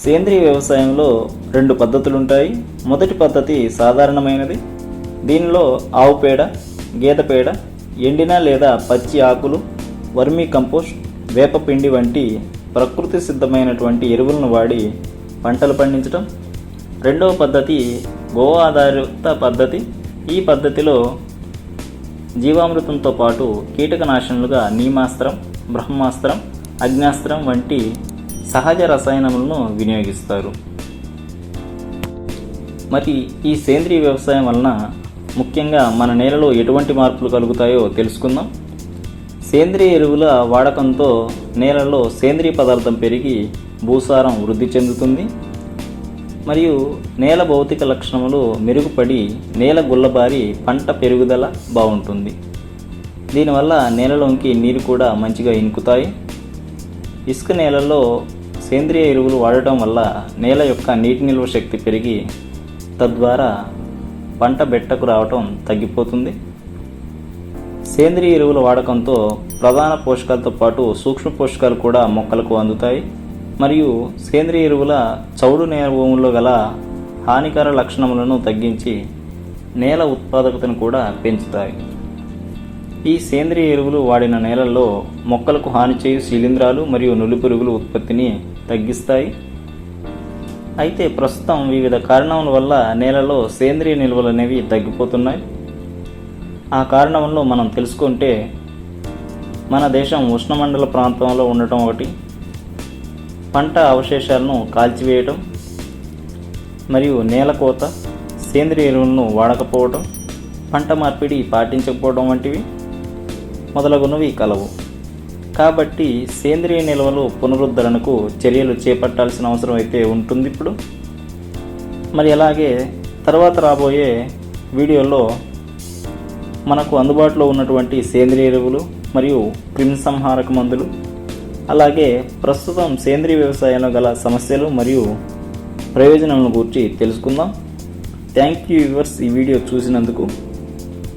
సేంద్రియ వ్యవసాయంలో 2 పద్ధతులు ఉంటాయి. మొదటి పద్ధతి సాధారణమైనది. దీనిలో ఆవు పేడ, గేదె పేడ, ఎండిన లేదా పచ్చి ఆకులు, వర్మీ కంపోస్ట్, వేపపిండి వంటి ప్రకృతి సిద్ధమైనటువంటి ఎరువులను వాడి పంటలు పండించడం. రెండవ పద్ధతి గో ఆధారిత పద్ధతి. ఈ పద్ధతిలో జీవామృతంతో పాటు కీటకనాశనులుగా నీమాస్త్రం, బ్రహ్మాస్త్రం, అగ్నాస్త్రం వంటి సహజ రసాయనములను వినియోగిస్తారు. మరి ఈ సేంద్రియ వ్యవసాయం వలన ముఖ్యంగా మన నేలలో ఎటువంటి మార్పులు కలుగుతాయో తెలుసుకుందాం. సేంద్రియ ఎరువుల వాడకంతో నేలలో సేంద్రియ పదార్థం పెరిగి భూసారం వృద్ధి చెందుతుంది. మరియు నేల భౌతిక లక్షణములు మెరుగుపడి నేల గుల్లబారి పంట పెరుగుదల బాగుంటుంది. దీనివల్ల నేలలోకి నీరు కూడా మంచిగా ఇంకుతాయి. ఇసుక నేలల్లో సేంద్రియ ఎరువులు వాడటం వల్ల నేల యొక్క నీటి నిల్వ శక్తి పెరిగి తద్వారా పంట బెట్టకు రావటం తగ్గిపోతుంది. సేంద్రియ ఎరువుల వాడకంతో ప్రధాన పోషకాలతో పాటు సూక్ష్మ పోషకాలు కూడా మొక్కలకు అందుతాయి. మరియు సేంద్రియ ఎరువుల చౌడు నేల భూముల్లో గల హానికర లక్షణములను తగ్గించి నేల ఉత్పాదకతను కూడా పెంచుతాయి. ఈ సేంద్రియ ఎరువులు వాడిన నేలల్లో మొక్కలకు హాని చేయు శిలీంధ్రాలు మరియు నులిపురుగుల ఉత్పత్తిని తగ్గిస్తాయి. అయితే ప్రస్తుతం వివిధ కారణాల వల్ల నేలలో సేంద్రియ నిల్వలు అనేవి తగ్గిపోతున్నాయి. ఆ కారణంలో మనం తెలుసుకుంటే మన దేశం ఉష్ణమండల ప్రాంతంలో ఉండటం ఒకటి, పంట అవశేషాలను కాల్చివేయటం, మరియు నేల కోత, సేంద్రియ ఎరువులను వాడకపోవటం, పంట మార్పిడి పాటించకపోవడం వంటివి మొదలగునవి కలవు. కాబట్టి సేంద్రియ నిల్వలు పునరుద్ధరణకు చర్యలు చేపట్టాల్సిన అవసరం అయితే ఉంటుంది ఇప్పుడు. మరి అలాగే తర్వాత రాబోయే వీడియోలో మనకు అందుబాటులో ఉన్నటువంటి సేంద్రియ ఎరువులు మరియు క్రిమిసంహారక మందులు, అలాగే ప్రస్తుతం సేంద్రియ వ్యవసాయంలో గల సమస్యలు మరియు ప్రయోజనాలను గురించి తెలుసుకుందాం. థ్యాంక్ యూ వ్యూవర్స్, ఈ వీడియో చూసినందుకు.